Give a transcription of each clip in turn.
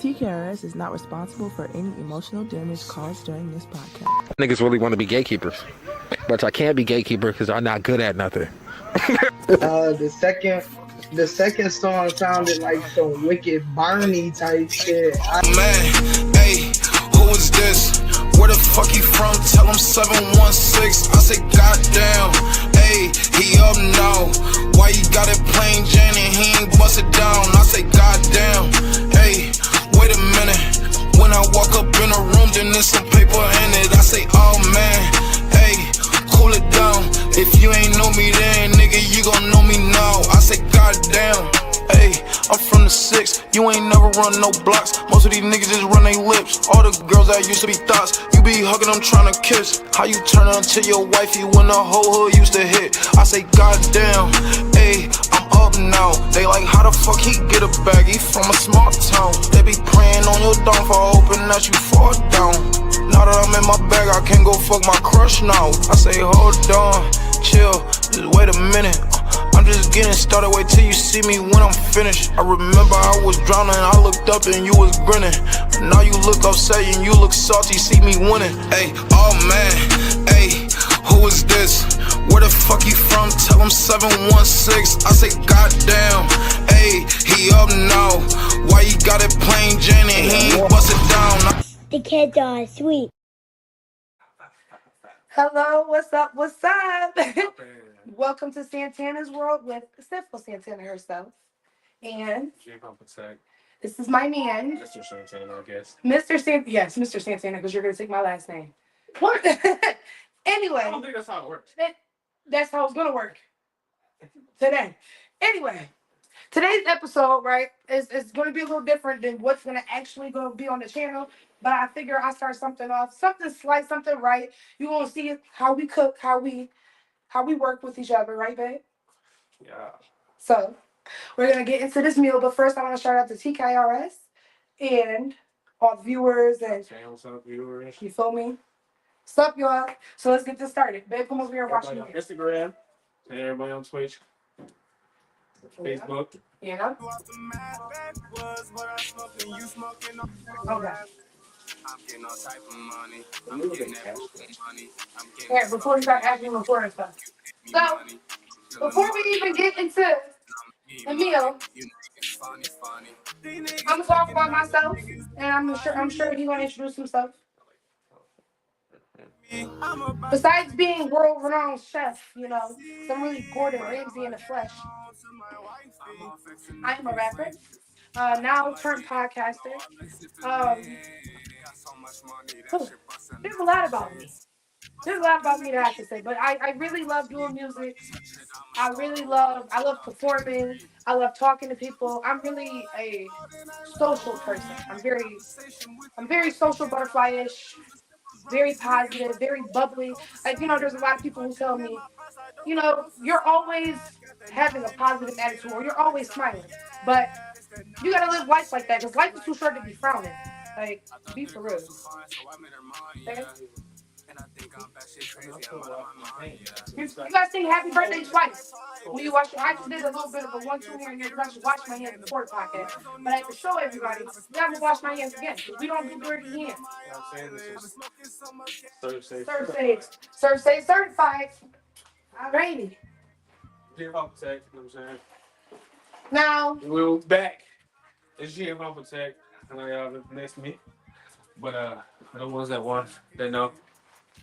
TKRS is not responsible for any emotional damage caused during this podcast. Niggas really want to be gatekeepers, but I can't be gatekeeper because I'm not good at nothing. The second song sounded like some wicked Barney type shit. Man, hey, who is this? Where the fuck he from? Tell him 716. I say, goddamn, hey, he up now. Why you got it plain Jane and he ain't bust it down? I say, goddamn, hey, wait a minute. When I walk up in a room, then there's some paper in it. I say, oh man, hey, cool it down. If you ain't know me then, nigga, you gon' know me now. I say, goddamn, hey, I'm from the 6. You ain't never run no blocks. Most of these niggas just run their lips. All the girls that used to be thoughts, you be hugging them trying to kiss. How you turn on to your wifey when the whole hood used to hit? I say, goddamn, hey, I'm up now. They like, how the fuck he get a bag? He from a small town. They be praying on your downfall, hoping that you fall down. Now that I'm in my bag, I can't go fuck my crush now. I say, hold on, chill, just wait a minute. I'm just getting started, wait till you see me when I'm finished. I remember I was drowning, I looked up and you was grinning. Now you look upset and you look salty, see me winning. Hey, oh man, hey, who is this? Where the fuck he from? Tell him 716. I say, goddamn, hey, he up now. Why you got it plain Jane and he ain't bust it down? The kids are sweet. Hello, what's up? What's up? Welcome to Santana's world with Simple Santana herself. And this is my man, Mr. Santana, I guess. Mr. Santana. Yes, Mr. Santana, because you're going to take my last name. What? Anyway. I don't think that's how it works. That's how it's going to work today. Anyway, today's episode, right, is going to be a little different than what's going to actually going to be on the channel. But I figure I'll start something off, something slight, something right. You want to see how we cook, how we work with each other, right, babe? Yeah. So we're going to get into this meal. But first, I want to shout out to TKRS and all the viewers. And What's up, viewers? you feel me? What's up, y'all? So let's get this started. Babe, come over here and watch me. Instagram. And everybody on Twitch. Facebook. Yeah. Okay. Here, before we start asking before and stuff. So, before we even get into the meal, I'm gonna talk about myself, and I'm sure he's gonna introduce himself. Besides being world-renowned chef, you know, some really Gordon Ramsay in the flesh. I'm a rapper, now turned podcaster. There's a lot about me. There's a lot about me that I can say, but I really love doing music. I love performing. I love talking to people. I'm really a social person. I'm very social butterfly-ish, very positive, very bubbly. Like, you know, there's a lot of people who tell me, you know, you're always having a positive attitude or you're always smiling. But you gotta live life like that because life is too short to be frowning. Like, be for real. Okay? You gotta sing happy birthday twice. When you watch, I just did a little bit of a 1-2 here and there because I should wash my hands before the podcast. But I have to show everybody, you have to wash my hands again because we don't do dirty hands. Serve safe, certified. Alrighty. Now, We're back. It's GM Protect. I know y'all been next to me. But for the ones that want, they know.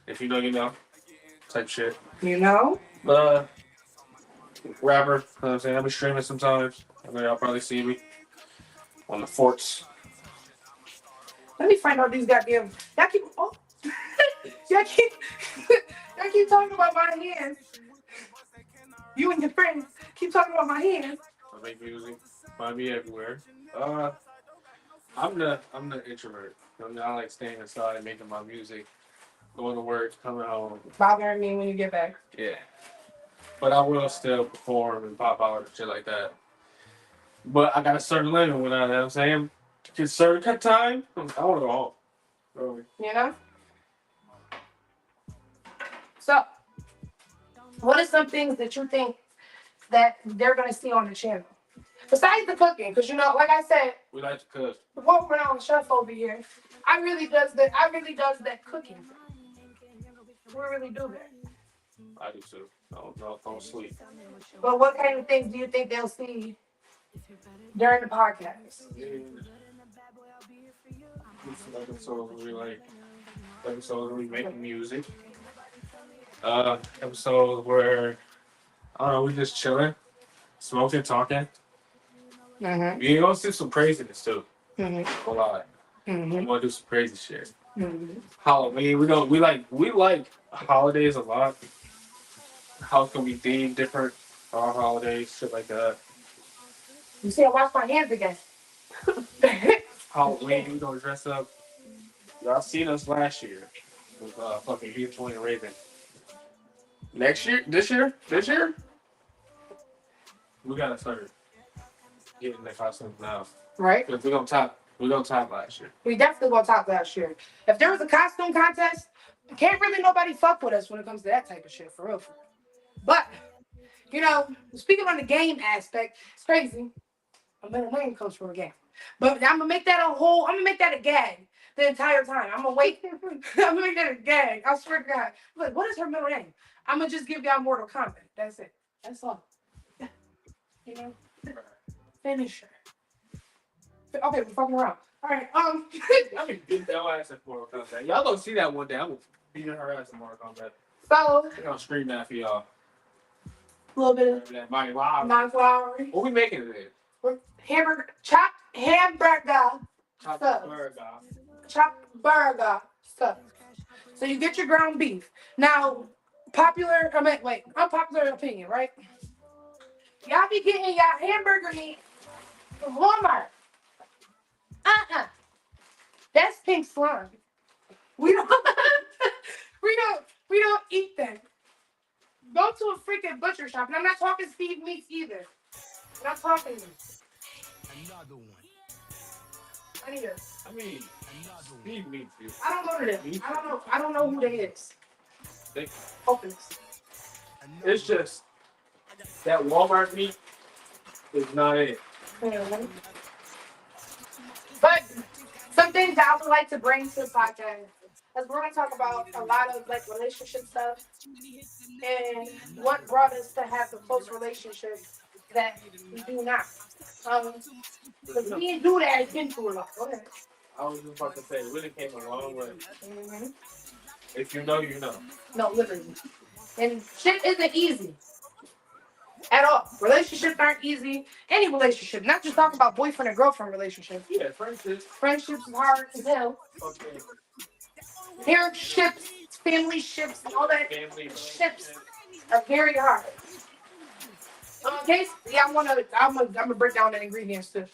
If you know, you know. Type shit. you know, But rapper, you know what I'm saying? I'll be streaming sometimes. I know y'all probably see me on the forts. let me find out these goddamn. Y'all keep y'all keep talking about my hands. You and your friends keep talking about my hands. I make music. Find me everywhere. I'm the introvert. I like staying inside and making my music, going to work, coming home. Bothering me when you get back. Yeah. But I will still perform and pop out and shit like that. But I got a certain limit when I, you know what I'm saying? Get certain cut time, I want to go home. Really. You know? So, what are some things that you think that they're going to see on the channel? Besides the cooking, because you know, like I said, We like to cook. the world-renowned chef over here, I really does that cooking. We really do that. I do too. Don't sleep. But what kind of things do you think they'll see during the podcast? This episode we like episodes where we making music. Episodes where I don't know, we just chilling, smoking, talking. Mm-hmm. We gonna see some craziness too. Mm-hmm. A lot. Mm-hmm. We wanna do some crazy shit. Mm-hmm. Halloween. We like holidays a lot. How can we theme different our holidays, shit like that. You see, I wash my hands again. Halloween, we gonna dress up. Y'all seen us last year with fucking Beautiful and Raven. Next year, this year, we gotta start getting the costumes now. Right? Cause we're gonna top last year. We definitely gonna top last year. If there was a costume contest, can't really nobody fuck with us when it comes to that type of shit, for real. But, you know, speaking on the game aspect, it's crazy. A middle name comes from a game. But I'm gonna make that a gag the entire time. I'm gonna wait. I'm gonna make that a gag. I swear to God. Look, what is her middle name? I'm gonna just give y'all Mortal Kombat. That's it. That's all. You know? Finisher. Okay, we're fucking around. All right. I mean, beat that ass at Mortal Kombat. Y'all gonna see that one day. I'm gonna beat her ass in Mortal Kombat. So, I'm gonna scream that for y'all. a little bit of That Mighty Wild. non-flowery. What we making today? Chopped hamburger. Chopped Stuff. burger. Chopped burger stuff. So you get your ground beef. Now, unpopular opinion, right? Y'all be getting y'all hamburger meat from Walmart. That's pink slime. We don't we don't eat that. Go to a freaking butcher shop. And I'm not talking Steve Meats either. I'm not talking Another one. I need it. I mean, Steve Meats. I don't go to them. I don't know who they is. Open this. It's just that Walmart meat is not it. But some things that I would like to bring to the podcast is we're going to talk about a lot of like relationship stuff and what brought us to have the close relationship that we do now. Because we didn't do that, it's been too long. Go ahead. I was just about to say, it really came a long way. Mm-hmm. If you know, you know. No, literally. And shit isn't easy. At all. Relationships aren't easy. Any relationship. Not just talking about boyfriend and girlfriend relationships. Yeah, friendships. Friendships is hard as hell. Okay. Parentships, family ships, and all that Family ships are very hard. In case, I'm gonna break down the ingredients too.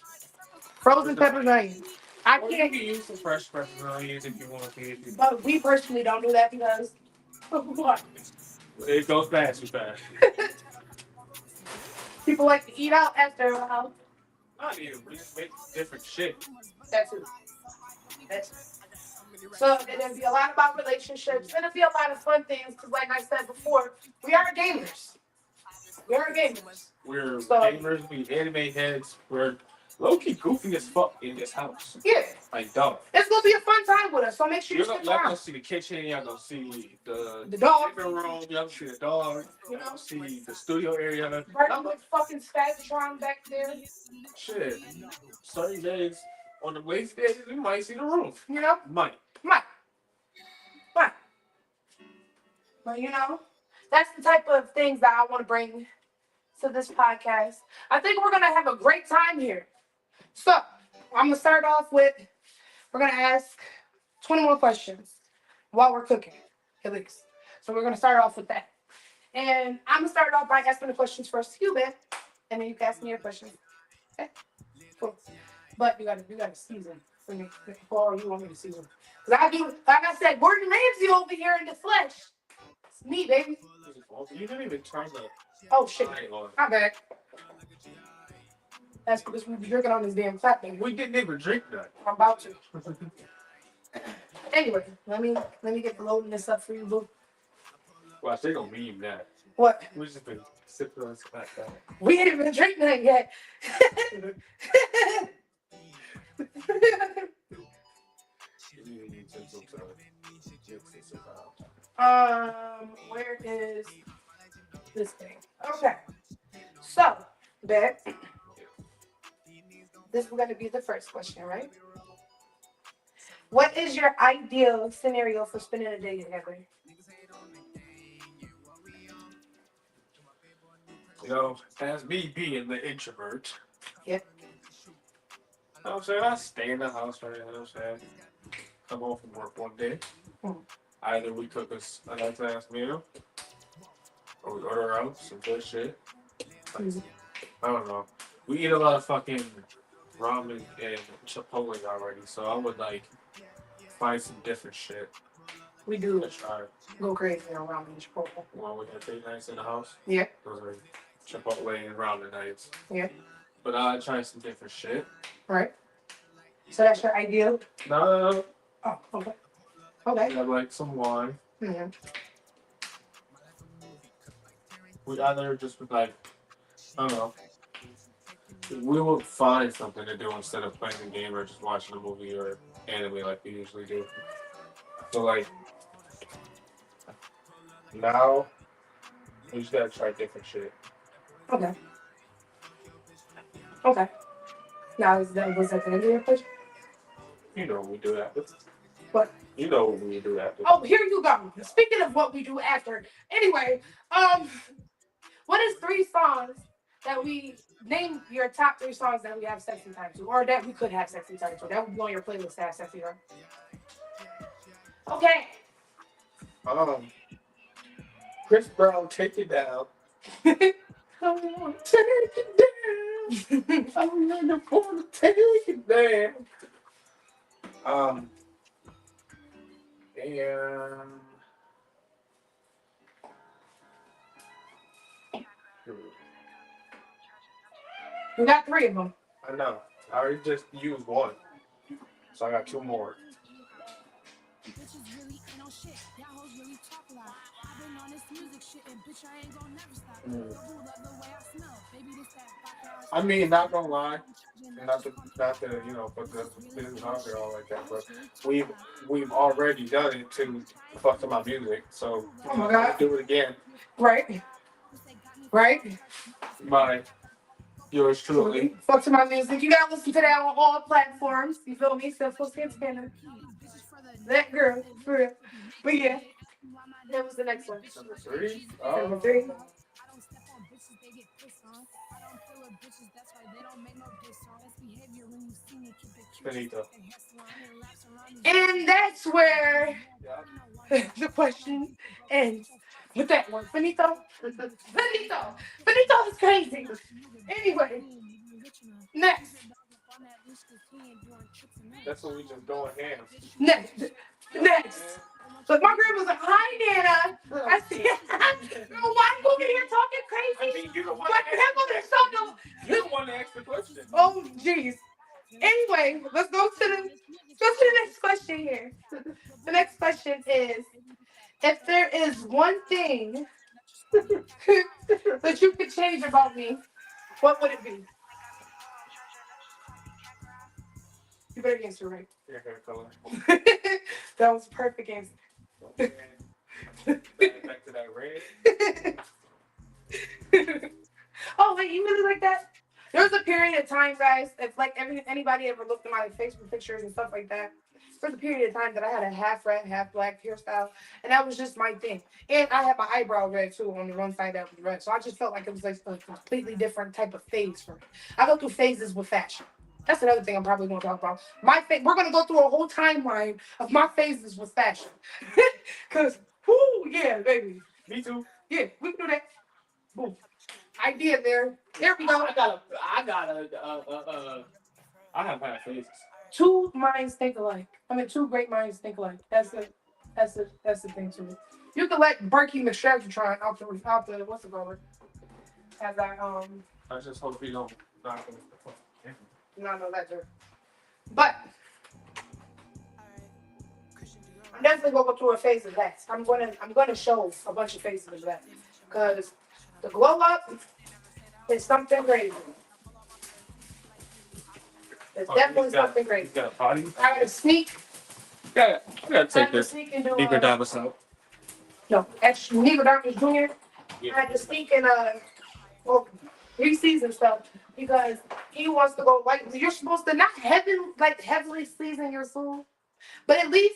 Frozen peppers and onions. I Or you can't, can use some fresh peppers and onions if you want to. but we personally don't do that because what? It goes fast, too fast. People like to eat out after a while. Not even. We just make different shit. That's it. So it'll be a lot about relationships, and it'll be a lot of fun things. Because, like I said before, we are gamers. We're So- gamers, we anime heads, we're low-key goofy as fuck in this house. Yeah, Like, dumb. it's gonna be a fun time with us. So make sure you Y'all stick gonna around. see the kitchen, y'all gonna see The dog. living room, y'all gonna see the dog, You know, see the studio area. right with fucking Spazatron back there. Shit. Certain days, on the waste days, we might see the roof. You know, Might. but you know, that's the type of things that I want to bring to this podcast. I think we're gonna have a great time here. So I'm gonna start off with we're gonna ask 21 questions while we're cooking, at least. So we're gonna start off with that. And I'm gonna start off by asking the questions first to you, Ben, and then you can ask me your questions. Okay? Cool. But you gotta season for me. Or you want me to season? Because I do, like I said, Gordon Ramsay over here in the flesh. It's me, baby. You didn't even turn the Oh shit. light on. My bad. That's because we be drinking on this damn fat thing. We didn't even drink that. I'm about to. Anyway, let me get the loading this up for you, boo. Well, they don't mean that. What? We just been Sipping on some back. We ain't even drink nothing yet. Where is this thing? Okay. So, Bet, this is going to be the first question, right? What is your ideal scenario for spending a day together? You know, as me being the introvert. Yep. You know what I'm saying? I stay in the house, right? You know what I'm saying? Come home from work one day. Either we cook us a nice ass meal, or we order out some good shit. Like, I don't know. We eat a lot of fucking ramen and Chipotle already, so I would like find some different shit. We do to try. go crazy on ramen and Chipotle. Well, we have date nights in the house. Yeah. Those are Chipotle and ramen nights. Yeah. But I try some different shit. Right. So that's your ideal? No. Oh, okay. Okay. We have like some wine. Mm-hmm. We either just like, I don't know. We will find something to do instead of playing the game or just watching a movie or anime like we usually do. So like, now we just gotta try different shit. Okay. Okay. Now, was that the end of your question? You know what we do after. What? You know what we do after. Oh, here you go. Speaking of what we do after. Anyway, what is 3 songs that we name your top 3 songs that we have sexy time to, or that we could have sexy time to? That would be on your playlist to have sexy time. Okay. Chris Brown, Take It Down. I wanna take it down. I'm gonna wanna take it down. And We got 3 of them. I know. I already just used one, so I got 2 more. I mean, not gonna lie, not to you know put the business out there all like that, but we've already done it to fuck to my music, so Oh my God. do it again. Right. Right. By yours truly. Fuck to my music. You gotta listen to that on all platforms. You feel me? Simple Santana. That girl, for real. But yeah. That was the next one. Number 3. Number 3. Finito. And that's where the question ends. With that one. Finito. Finito. Finito is crazy. Anyway. Next. That's what we just doing hands. Next. Look, my grandma's like, hi, Nana. I see. Why you over here talking crazy? I mean, you're the one. My grandmother's so You're the one that asked the question. Oh, jeez. Anyway, let's go to the next question here. The next question is, if there is one thing that you could change about me, what would it be? You better answer right. Your hair color. That was a perfect answer. Back to that red. Oh, wait, you really like that? There was a period of time, guys, if like anybody ever looked at my Facebook pictures and stuff like that, there was a period of time that I had a half red, half black hairstyle, and that was just my thing. And I had my eyebrow red too on the one side that was red, so I just felt like it was like a completely different type of phase for me. I go through phases with fashion. That's another thing I'm probably going to talk about. We're going to go through a whole timeline of my phases with fashion. Because, whoo, yeah, baby. Me too. Yeah, we can do that. Boom. Idea there. There we go. I have had phases. 2 minds think alike. I mean, 2 great minds think alike. That's the thing to it. You can let Berkey McStrategy out the what's it called? As I just hope you don't knock him. no, that's her. But I'm definitely gonna go through a phase of that. I'm gonna show a bunch of phases of that because The glow up is something crazy. It's definitely something You crazy. got a potty? I gotta sneak. I gotta take I this. sneak and do Nico Damas out. no, actually, Nico Dr. Jr. Yeah. I had to sneak in well, preseason stuff because he wants to go like you're supposed to not heavily season your food, but at least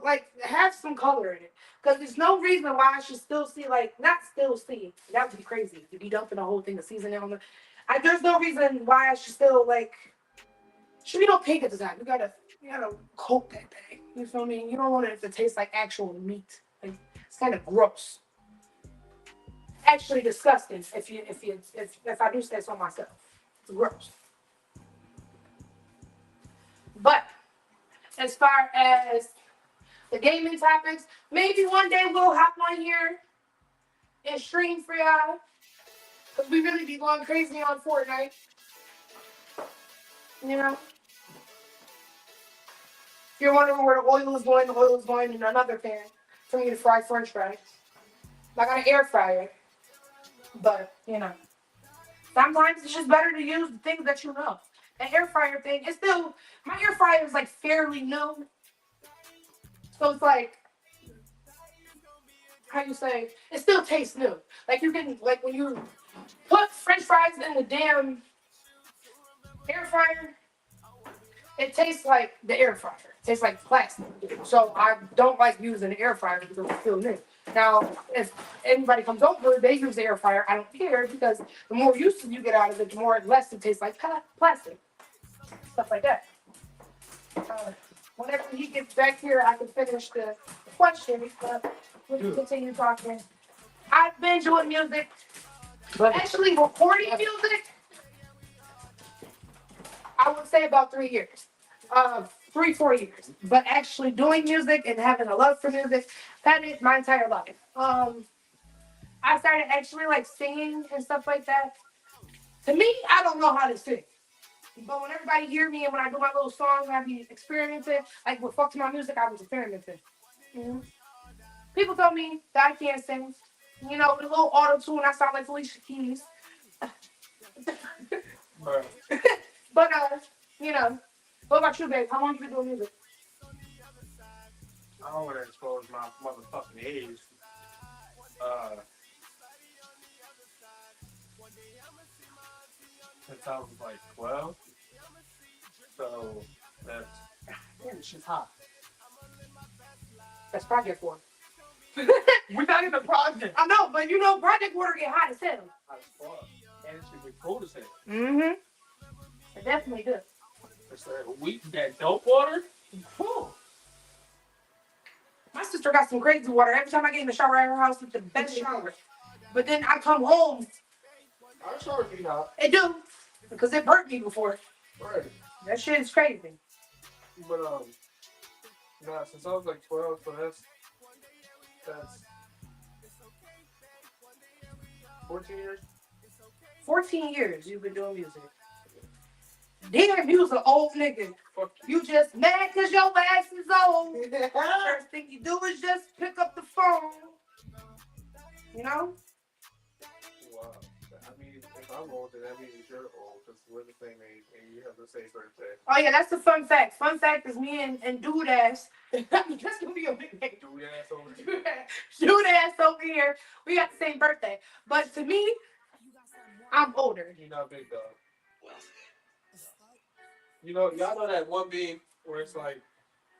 like have some color in it. Because there's no reason why I should still see not still see that would be crazy to be dumping the whole thing of seasoning on the. There's no reason why I should still should be no pink at the time. You gotta coat that thing. You feel me? You don't want it to taste like actual meat. Like it's kind of gross. Actually disgusting if I do say so myself. It's gross. But as far as the gaming topics, maybe one day we'll hop on here and stream for y'all. Because we really be going crazy on Fortnite. You know? If you're wondering where the oil is going in another pan for me to fry french fries. I got an air fryer. But, sometimes it's just better to use the things that you know. An air fryer thing, it's still, my air fryer is fairly new. So it's how you say, it still tastes new. You can, when you put french fries in the damn air fryer, it tastes like the air fryer. It tastes like plastic. So I don't like using the air fryer because it's still new. Now, if anybody comes over, they use the air fryer. I don't care because the more usage you get out of it, the more less it tastes like plastic. Stuff like that. Whenever he gets back here, I can finish the question. But we can continue talking. I've been doing music. Actually, recording music, I would say about 3 years. 3-4 years. But actually doing music and having a love for music, that is my entire life. I started actually singing and stuff like that. To me, I don't know how to sing. But when everybody hear me and when I do my little songs, I be experimenting. With Fuck to My Music, I was experimenting. Mm-hmm. People told me that I can't sing. With a little auto-tune, I sound like Felicia Keys. But, what about you, babe? How long you been doing music? I don't want to expose my motherfucking age. 2012. So that's. Damn, she's hot. That's Project Water. We're not in the project. I know, but Project Water get hot as hell. Hot as fuck. And it should be cold as hell. Mm-hmm. It definitely does. It's that dope water. Whew. My sister got some crazy water. Every time I get in the shower at her house, it's the best shower. But then I come home. Our shower be hot. It do. Because it burnt me before. Right. That shit is crazy. But since I was 12, so that's 14 years. 14 years you've been doing music. Damn, you was an old nigga. You just mad because your ass is old. First thing you do is just pick up the phone. Wow. I mean, if I'm old, then that means you're old. Because we're the same age and you have the same birthday. Oh, yeah, that's the fun fact. Fun fact is me and Dude Ass. That's going to be your nickname. Dude ass over here. Dude Ass over here. We got the same birthday. But to me, I'm older. You're not big dog. Y'all know that one meme where it's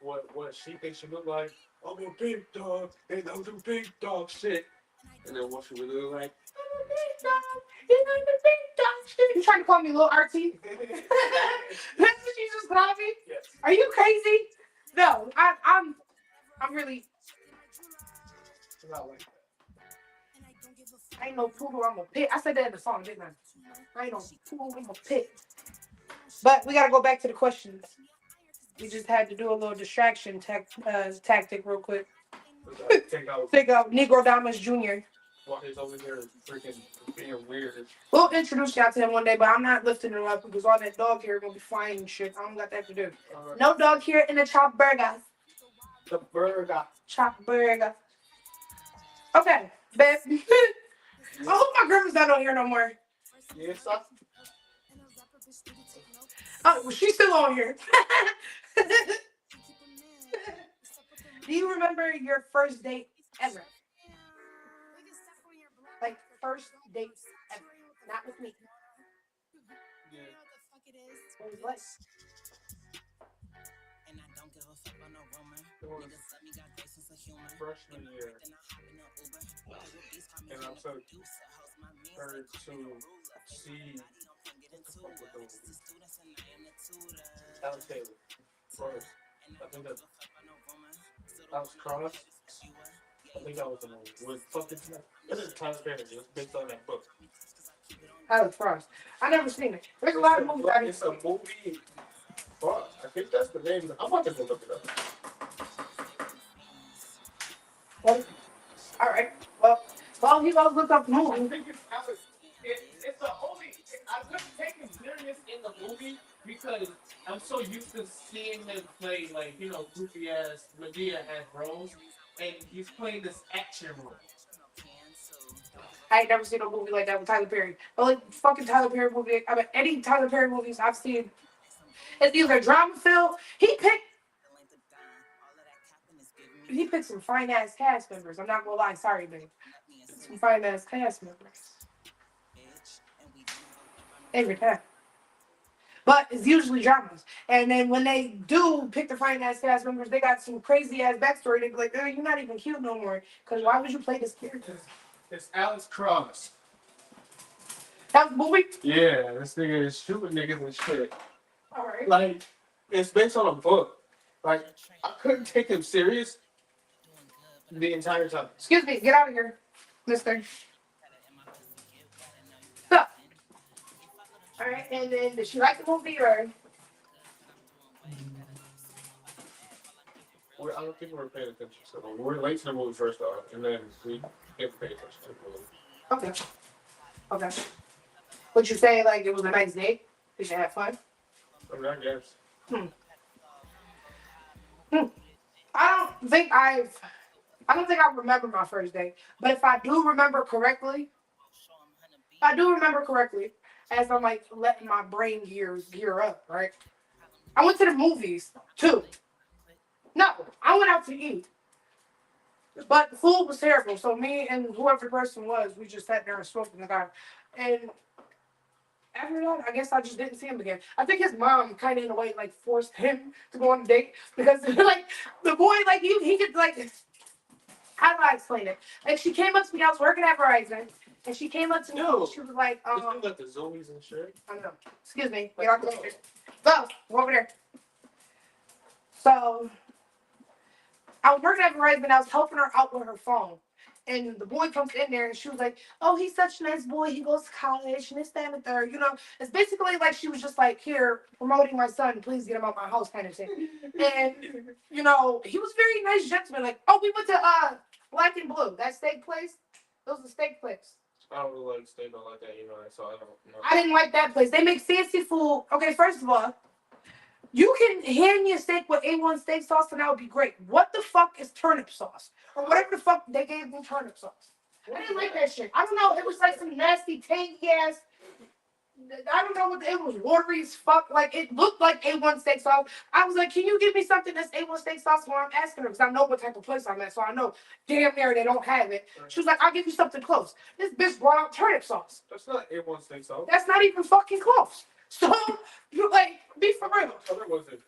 what she thinks she look like? I'm a big dog. They don't do big dog shit. And then what she really look like? I'm a big dog. You know the big dog shit. You trying to call me Lil RT? That's what you just called me? Yes. Are you crazy? No, I'm really. Not like that. I ain't no poodle, I'm a pit. I said that in the song, didn't I? I ain't no poodle, I'm a pit. But we gotta go back to the questions. We just had to do a little distraction tactic real quick. Take out Negro Damas Jr. While he's over here freaking being weird. We'll introduce y'all to him one day, but I'm not lifting him up because all that dog hair gonna be flying and shit. I don't got that to do. Right. No dog hair in the chopped burger. The burger. Chopped burger. Okay, babe. I hope my grandma's not on here no more. Yes, Oh, well, she's still on here. Do you remember your first date ever? Like first date ever, not with me. What was it like? it was freshman year, and I'm so her to see what the fuck was the Alex Taylor first. I think that was Cross. I think that was the movie. With fucking this is Tyler Perry. It's based on that book. Alex Frost. I never seen it. There's a lot of movies. It's a movie. Fuck, I think that's the name. I'm about to go look it up. Well, all right. Well, he goes look up the I movie. think it's the only. I couldn't take him serious in the movie because I'm so used to seeing him play like goofy ass Medea has roles, and he's playing this action role. I ain't never seen a movie like that with Tyler Perry. But like fucking Tyler Perry movie. I mean, any Tyler Perry movies I've seen, it's either drama film. He picked some fine ass cast members. I'm not gonna lie. Sorry, babe. Some fine ass cast members. Every time. But it's usually dramas. And then when they do pick the fine ass cast members, they got some crazy ass backstory. They be like, oh, you're not even cute no more. Because why would you play this character? It's Alex Cross. That was the movie? Yeah, this nigga is shooting niggas and shit. Alright. Like, it's based on a book. Like, I couldn't take him serious the entire time. Excuse me, get out of here, mister. So, alright, and then did she like the movie or? I don't think we were paying attention. So we were late to the movie first off, and then we didn't pay attention to the movie. Okay. Would you say like it was a nice date? Did you have fun? I mean, I guess. I don't think I remember my first date. But if I do remember correctly, as I'm like letting my brain gear up, right? I went to the movies too. No, I went out to eat. But the food was terrible. So me and whoever the person was, we just sat there and smoked in the car. And after that, I guess I just didn't see him again. I think his mom kind of in a way like forced him to go on a date because like the boy like he could like, how do I explain it? Like she came up to me, I was working at Verizon, and she came up to me and she was like, Isn't like the zoomies and shit? I don't know. Excuse me. Get off the picture. Go over there. So I was working at Verizon and I was helping her out with her phone. And the boy comes in there and she was like, oh, he's such a nice boy. He goes to college and this, that, and the third. You know, it's basically like she was just like, here, promoting my son. Please get him out my house kind of thing. And, you know, he was very nice gentleman. Like, oh, we went to Black and Blue, that steak place. Those are steak place. I don't really like steak like that, so I don't know. I didn't like that place. They make fancy food. Okay, first of all, you can hand me a steak with A1 steak sauce and that would be great. What the fuck is turnip sauce? Or whatever the fuck they gave me turnip sauce. I didn't like that shit. I don't know. It was like some nasty, tangy ass. I don't know what it was. Watery as fuck. Like it looked like A1 steak sauce. I was like, can you give me something that's A1 steak sauce when I'm asking her? Because I know what type of place I'm at. So I know damn near they don't have it. She was like, I'll give you something close. This bitch brought out turnip sauce. That's not A1 steak sauce. That's not even fucking close. So you like be for real. What color was it?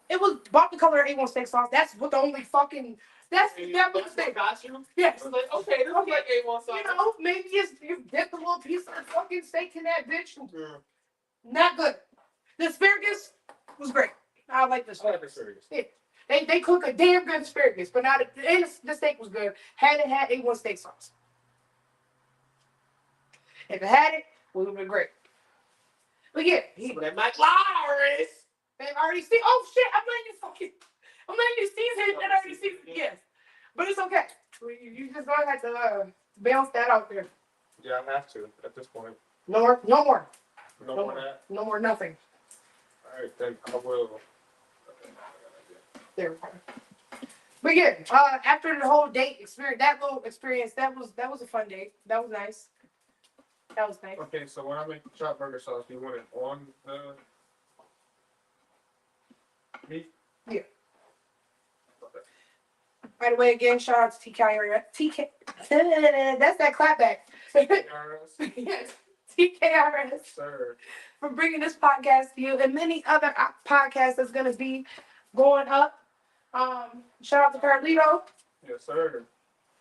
It was bought the color A1 steak sauce. That's what the only fucking. That was steak. Got you? Yes. I was like, okay, this is like A1 sauce. You know, maybe you dipped a little piece of the fucking steak in that bitch. Yeah. Not good. The asparagus was great. I like the asparagus. Yeah. They cook a damn good asparagus, but now the steak was good. Had A1 steak sauce. If it had it would have been great. But yeah, But Mike Lowry's. they've already seen. Oh shit! I'm letting you season that already seasoned. Yes, but it's okay. You just gonna have to bounce that out there. Yeah, I have to at this point. No more. No more that. No more. Nothing. All right, then I will. There we go. But yeah, after the whole date experience, that little experience, that was a fun date. That was nice. That was nice. Okay, so when I make chopped burger sauce, do you want it on the meat? Yeah. By the way, again, shout out to TK. That's that clapback. Yes, TKRS. Sir. For bringing this podcast to you and many other podcasts that's going to be going up. Shout out to Carlito. Yes, sir.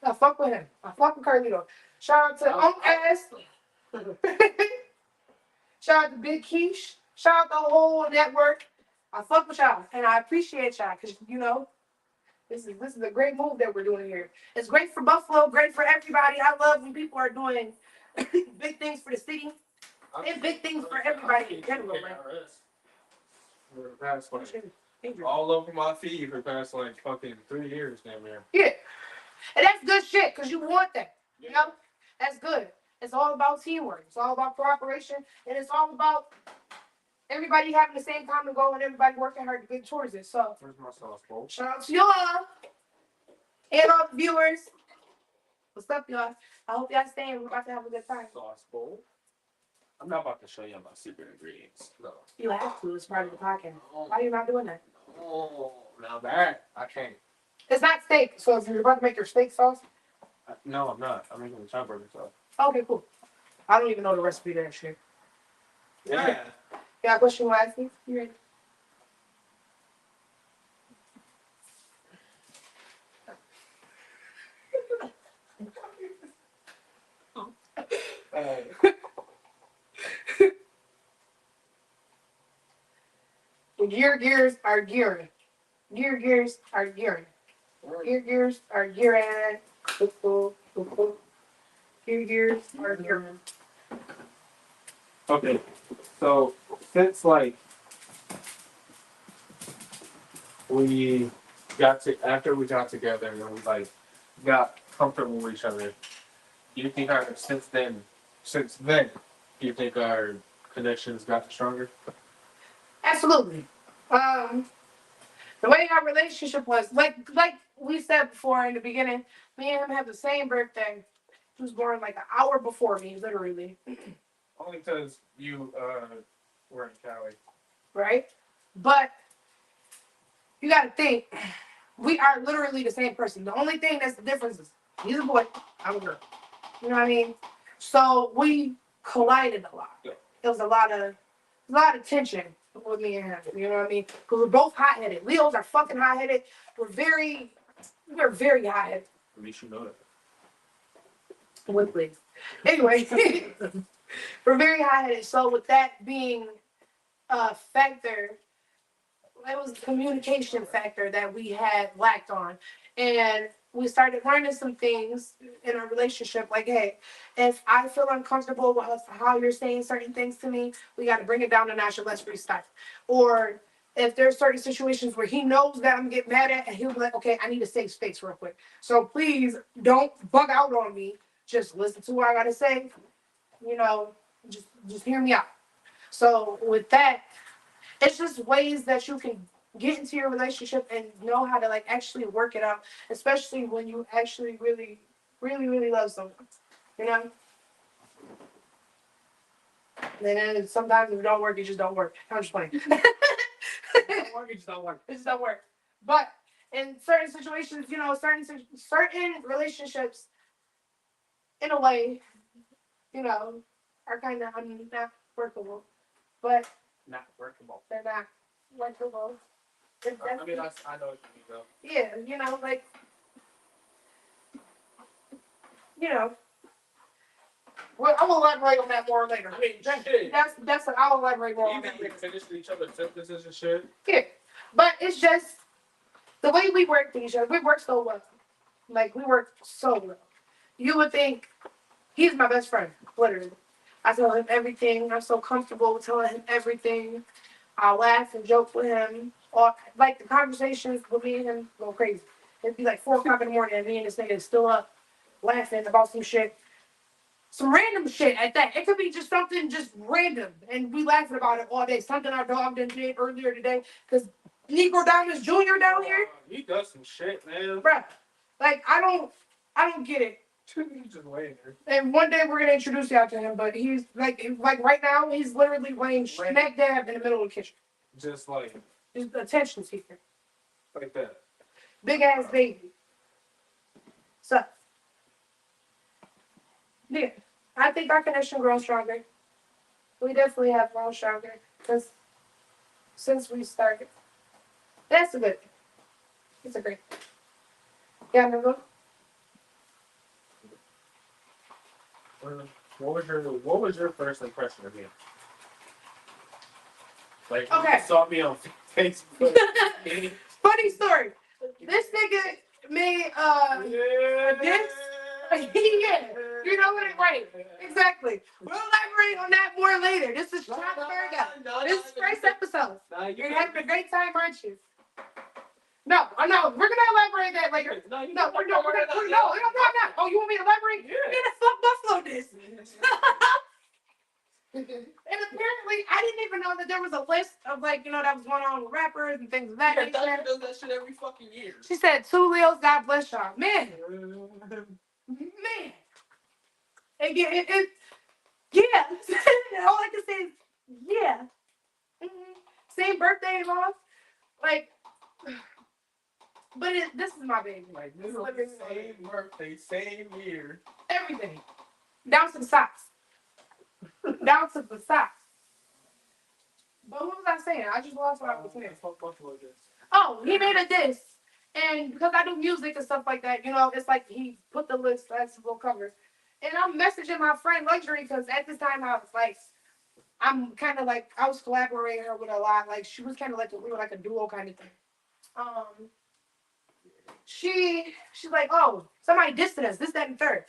I fuck with him. I fuck with Carlito. Shout out to S. Shout out to Big Keish. Shout out the whole network. I fuck with y'all and I appreciate y'all because you know this is a great move that we're doing here. It's great for Buffalo, great for everybody. I love when people are doing big things for the city and big things for everybody in general. For the past, like, all over my feed for the past like fucking 3 years, damn near. Yeah, and that's good shit because you want that. You know, that's good. It's all about teamwork. It's all about cooperation, and it's all about everybody having the same common goal and everybody working hard to get towards it. So, Where's my sauce bowl? shout out to y'all and all the viewers. What's up, y'all? I hope y'all staying. We're about to have a good time. Sauce bowl. I'm not about to show you my secret ingredients. No. You have to. It's part of the podcast. Why are you not doing that? Oh, now that I can't. It's not steak. So if you're about to make your steak sauce, No, I'm not. I'm making the chopped burger sauce. okay, cool. I don't even know the recipe to that shit. Yeah. You got a question you want to ask me? You ready? Gears are gearing. Gears are gearing. Gears are gearing. Gears are gearing. Okay, so since like after we got together and we like got comfortable with each other, do you think since then, do you think our connections got stronger? Absolutely. The way our relationship was, like we said before in the beginning, me and him have the same birthday. He was born like an hour before me, literally. Only because you were in Cali. Right? But you gotta think, we are literally the same person. The only thing that's the difference is he's a boy, I'm a girl. You know what I mean? So we collided a lot. Yeah. It was a lot of tension with me and him. You know what I mean? Because we're both hot-headed. Leos are fucking hot-headed. We're very hot-headed. At least you know that. Please. Anyway, we're very hot-headed. So with that being a factor, it was a communication factor that we had lacked on. And we started learning some things in our relationship. Like, hey, if I feel uncomfortable with how you're saying certain things to me, we got to bring it down a notch and let's restart. Or if there's certain situations where he knows that I'm getting mad at, and he'll be like, okay, I need a safe space real quick. So please don't bug out on me. Just listen to what I got to say. You know, just hear me out. So with that, it's just ways that you can get into your relationship and know how to like actually work it out, especially when you actually really, really, really love someone. You know? And then sometimes if it don't work, it just don't work. I'm just playing. It just don't work. It just don't work. But in certain situations, you know, certain relationships, in a way, you know, are kind of not workable. But Not workable. they're not workable. I mean, I know what you mean, though. Yeah, you know, like, you know. Well, I'm gonna elaborate on that more later. I'll elaborate more on that later. Finish each other's sentences and shit. Yeah, but it's just the way we work with each other. We work so well. Like, we work so well. You would think he's my best friend, literally. I tell him everything. I'm so comfortable with telling him everything. I laugh and joke with him. Or, like, the conversations with me and him go crazy. It'd be like 4 o'clock in the morning and me and this nigga is still up laughing about some shit. Some random shit at that. It could be just something just random. And we laughing about it all day. Something our dog did earlier today. Because Negro Diamonds Jr. down here. He does some shit, man. Bruh. Like, I don't get it. Just waiting. And one day we're gonna introduce y'all to him, but he's like right now he's literally laying smack dab in the middle of the kitchen. Just like He's the attention seeker. like that. Big ass baby. So yeah, I think our connection grows stronger. We definitely have grown stronger because since we started, that's a good thing. It's a great thing. Yeah, remember? What was your first impression of me? Like Okay. you saw me on Facebook. Funny story. This nigga made a diss. Yeah, you know what? Right, exactly. We'll elaborate on that more later. This is Chop Burrgaa. This is first episode. You're having a great time, aren't you? No, I know. We're gonna elaborate that later. No, we're not. Oh, you want me to elaborate? Yeah. Man, the fuck Buffalo this. And apparently, I didn't even know that there was a list of like that was going on with rappers and things of that nature. Doctor does that shit every fucking year. She said, "Two Leos, God bless y'all, man." And yeah. All I can say is, yeah. Same birthday and all. Like, but this is my baby. Like literally same birthday, same year. Everything. Down to the socks. Down to the socks. But what was I saying? I just lost what I was saying. Oh, he made a diss. And because I do music and stuff like that, it's like he put the list as a little cover. And I'm messaging my friend Luxury because at this time I was like, I'm kind of like, I was collaborating her with a lot. Like, she was kind of like, we were like a duo kind of thing. She's like, oh, somebody dissed us, this, that, and third.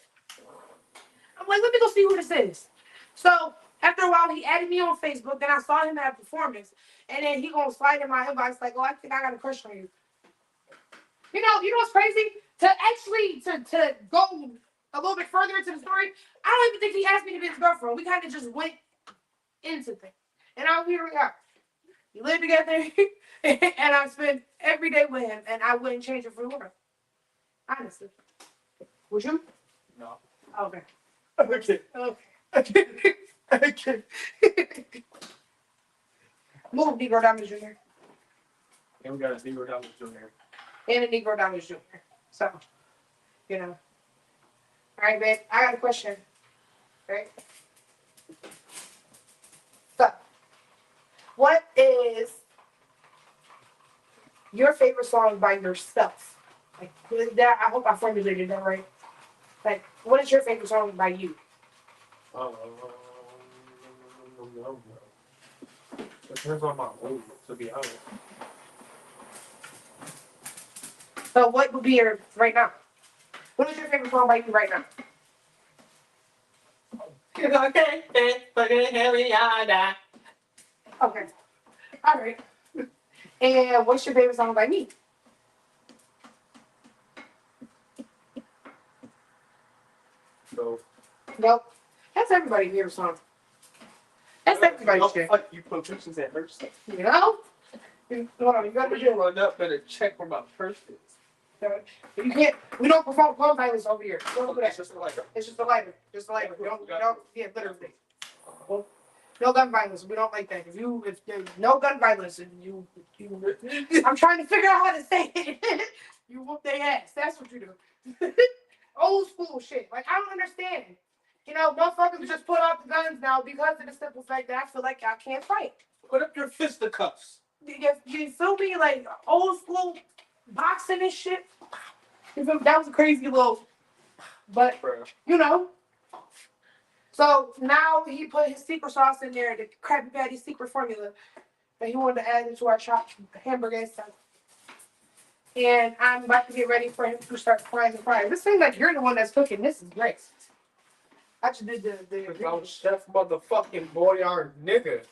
I'm like, let me go see who this is. So after a while, he added me on Facebook. Then I saw him at a performance, and then he gonna slide in my inbox like, "Oh, I think I got a crush on you." You know what's crazy? To go a little bit further into the story, I don't even think he asked me to be his girlfriend. We kind of just went into things, and now here we are. We live together, and I spend every day with him, and I wouldn't change it for the world. Honestly, would you? No. Okay. Okay. Okay. Move, Negro Diamonds Jr. And we got a Negro Diamonds Jr. And a Negro Diamonds Jr. So, All right, babe. I got a question. Right? So, what is your favorite song by yourself? Like that. I hope I formulated that right. Like, what is your favorite song by you? Depends on my mood, to be honest. So, what would be your right now? What is your favorite song by you right now? Okay. All right. And what's your favorite song by me? So, Nope. That's everybody's favorite song. That's everybody's shit. Fuck you, put pictures at her stuff. Hold on, you gotta do Run up, better check where my purse is. You can't. We don't perform phone violence over here. Don't do that. It's just like It's just a lighter. Just a lighter. We don't. Yeah, literally. No gun violence. We don't like that. If there's no gun violence, and you, I'm trying to figure out how to say it. You whoop their ass. That's what you do. Old school shit. Like, I don't understand. Motherfuckers just put out the guns now because of the simple fact that I feel like I can't fight. put up your fisticuffs. You feel me? Like old school boxing and shit. You feel me? That was a crazy little, but So now he put his secret sauce in there, the Krabby Patty secret formula that he wanted to add into our chopped hamburger and stuff. And I'm about to get ready for him to start frying the fries. This seems like you're the one that's cooking. This is great. I just did the I'm chef motherfucking boyard nigga.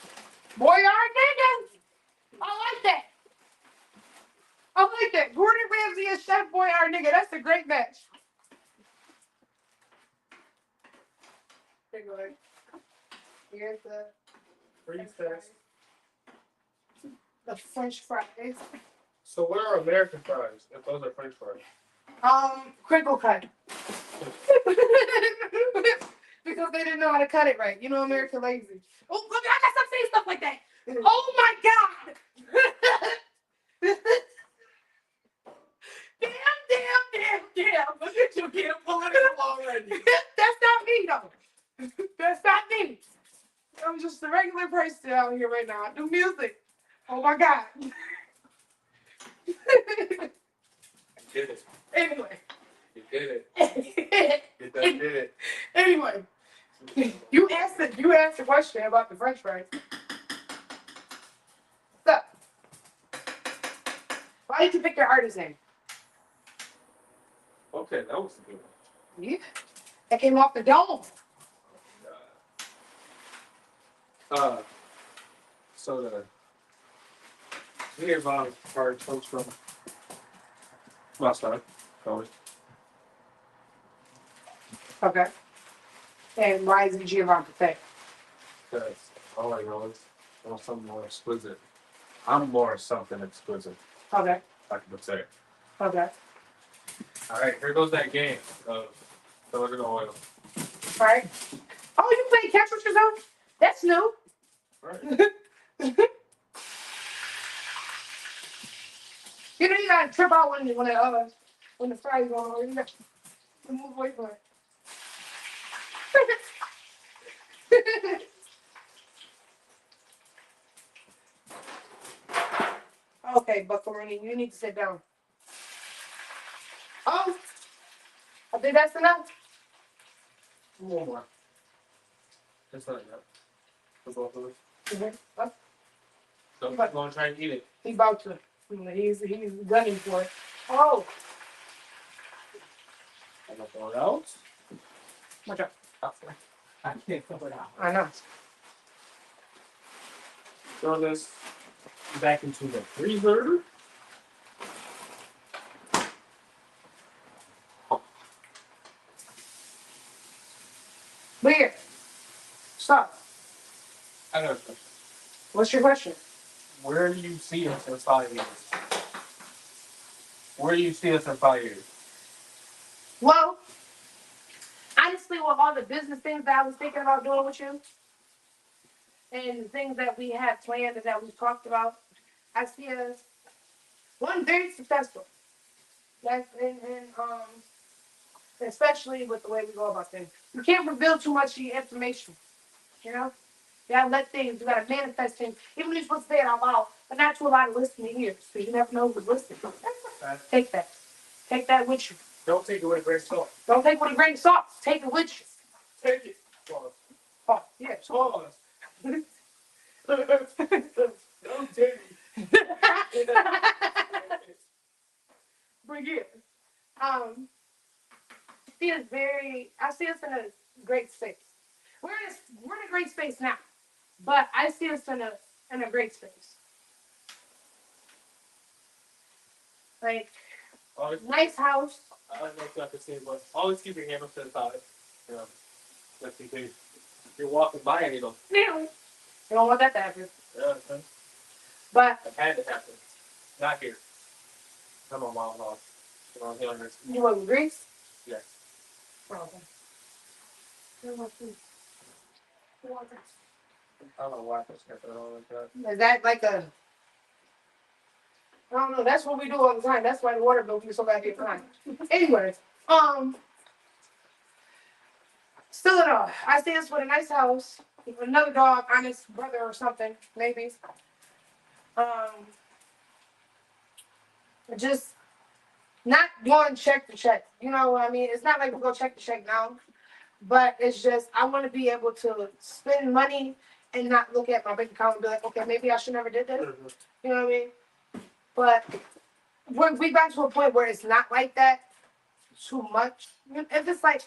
Boyard nigga. I like that. I like that. Gordon Ramsay and Chef Boyard nigga. That's a great match. Here, go ahead. Here's the French fries. So what are American fries if those are French fries? Crinkle cut. Because they didn't know how to cut it right. You know, America lazy. Oh, look, I gotta stop saying stuff like that. Oh my God. Damn. Look at you getting political already. That's not me, though. That's not me. I'm just a regular person out here right now. I do music. Oh my God. You did it. Anyway. You did it. You done did it. Anyway, you asked the question about the French fries. So, why did you pick your artist name? Okay, that was a good one. Yeah, that came off the dome. So the Giovanni part comes from my son, Tony. Okay. And why is it Giovanni Thing? Because all I know is I want something more exquisite. I'm more something exquisite, Okay. I could say. Okay. All right, here goes that game of silicone oil. All right. Oh, you played catch with yourself? That's new. Right. You know you gotta trip out when the fries going on. You gotta move away from it. Okay, Buckaroo, you need to sit down. Oh, I think that's enough. One more. That's not enough. For both of us. Mm-hmm. So I'm going to try and eat it. He's about to. He's gunning for it. Oh, I'm going to throw it out. watch out. I can't throw it out. I know. Throw this back into the freezer. Here. Stop. I got a question. What's your question? Where do you see us in 5 years? Where do you see us in 5 years? Well, honestly, with all the business things that I was thinking about doing with you, and the things that we have planned and that we've talked about, I see us one very successful. That's especially with the way we go about things. You can't reveal too much of your information. You know, you gotta let things. You gotta manifest things. Even if you're supposed to say it out loud, but not to a lot of listening ears, because you never know who's listening. Take that. Take that with you. Don't take it with a grain of salt. Don't take it with a grain of salt. Take it with you. Take it. Pause. Oh, yeah. Pause. Don't take it. Bring it. I see us in a great space. We're in a great space now, but I see us in a great space. Like Always, nice house. I don't know if you have to say, but always keep your hand up to the side. You know, just in case you're walking by and you go, You don't want that to happen. yeah, okay. But It had to happen. Not here. I'm on Wild Hog. You know, here on this. you want Greece? Yes. Oh, okay. You want food? You want this? I don't know why I just kept it on like that. Is that like a? I don't know. That's what we do all the time. That's why the water bill be so goddamn high. Anyways, still in all, I see us with a nice house, with another dog, honest brother or something, maybe. Just not going check to check. You know what I mean? It's not like we go check to check now, but it's just I want to be able to spend money and not look at my bank account and be like, okay, maybe I should never did this. You know what I mean? But we got to a point where it's not like that too much. If it's like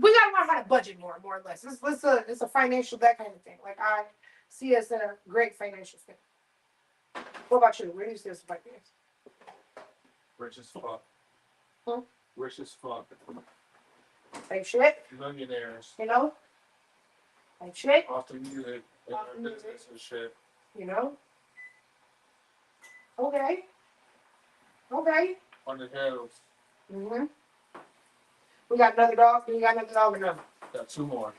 we gotta learn how to budget more or less. It's a financial that kind of thing. Like I see us in a great financial thing. What about you? Where do you see us in 5 years? Rich as fuck. Huh? Rich as fuck. Type shit, Millionaires. you know? Type shit, Off the music. And Off our the music. business and shit. you know? Okay. Okay. On the hills. Mm-hmm. We got another dog, and you got another dog or no? Got 2 more.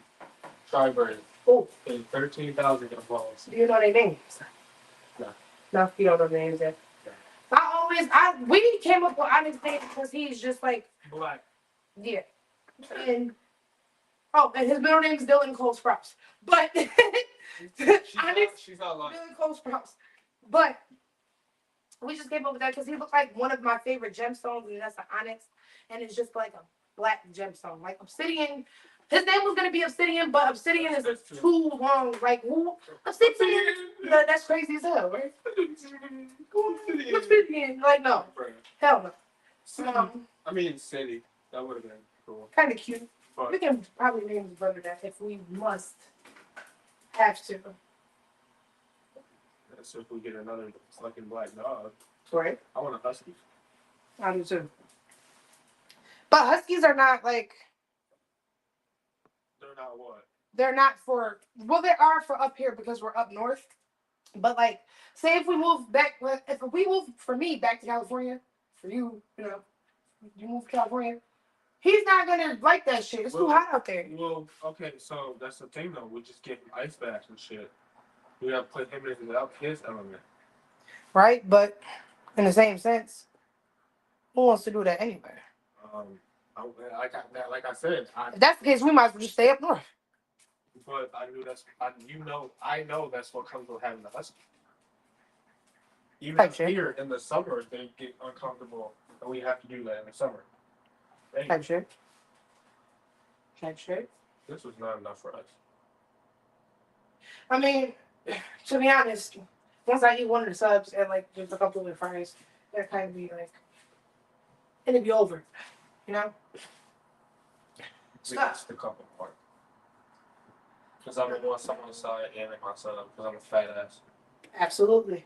Tri-bird. Oh. And 13,000 balls. Do you know their names? No. No, you don't know their names yet. We came up with Onyx name because he's just like Black. Yeah. And his middle name is Dylan Cole Sprouse. But She's not lying. Dylan Cole Sprouse. But we just came up with that because he looked like one of my favorite gemstones, and that's the onyx. And it's just like a black gemstone. Like obsidian. His name was gonna be Obsidian, but Obsidian is too long. Like who? Obsidian. No, that's crazy as hell, right? Obsidian. Like no. Hell no. City. That would have been cool. Kind of cute. But We can probably name his brother that if we must have to. that's if we get another fucking black dog. Right. I want a husky. I do too. But huskies are not like. They're not what? They're not for. Well, they are for up here because we're up north. But like, say if we move back, if we move for me back to California, for you, you move to California. He's not gonna like that shit. It's too hot out there. Well, okay, so that's the thing though. We just get him ice baths and shit. We gotta put him in his element. Right, but in the same sense, who wants to do that anyway? Like I said, If that's the case, we might as well just stay up north. but I know that's what comes with having a husky. Even Type shit. here in the summer, they get uncomfortable, and we have to do that in the summer. Hey, Type shit. Type shit. this was not enough for us. I mean, to be honest, once I eat one of the subs and like just a couple of the fries, that kind of be like, it'd be over, you know. Stop. It's the couple part. Because I'm gonna want someone on the side and like myself, because I'm a fat ass. Absolutely,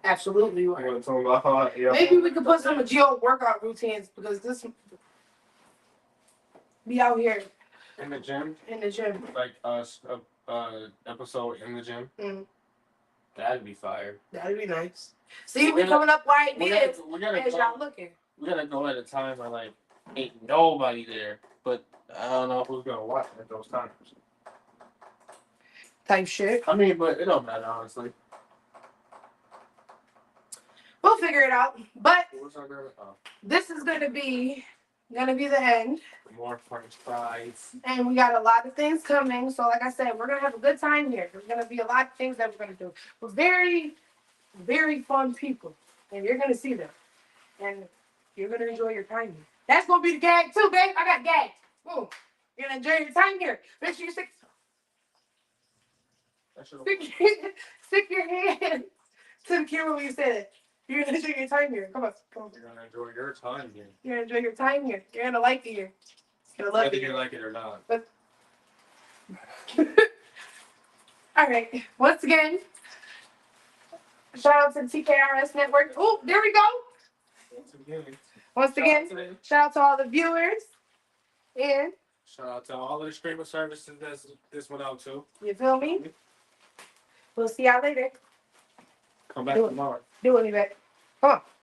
absolutely. You I'm are. gonna tell them about how Maybe we could put some Geo workout routines because this be out here in the gym, in the gym. like episode in the gym. Mm. That'd be fire. That'd be nice. See, we coming up with ideas as y'all looking. We gotta go at a time where like ain't nobody there, but I don't know who's gonna watch at those times. Type shit. I mean, but it don't matter honestly. We'll figure it out. But What's our girl? Oh, this is gonna be the end. more French fries. And we got a lot of things coming. So like I said, we're gonna have a good time here. There's gonna be a lot of things that we're gonna do. We're very, very fun people. And you're gonna see them. And you're gonna enjoy your time here. That's gonna be the gag too, babe. I got gags. Boom. You're gonna enjoy your time here. Make sure you stick your hand to the camera when you say it. You're gonna enjoy your time here. Come on. You're gonna enjoy your time here. You're gonna enjoy your time here. You're gonna like it here. You're gonna love Whether it you here. like it or not. All right. Once again, shout out to the TKRS Network. Oh, there we go. Once again, shout out to all the viewers. And Shout out to all of the streaming services this went out to. you feel me? We'll see y'all later. Come back Do it. tomorrow. Do it, back. Come on.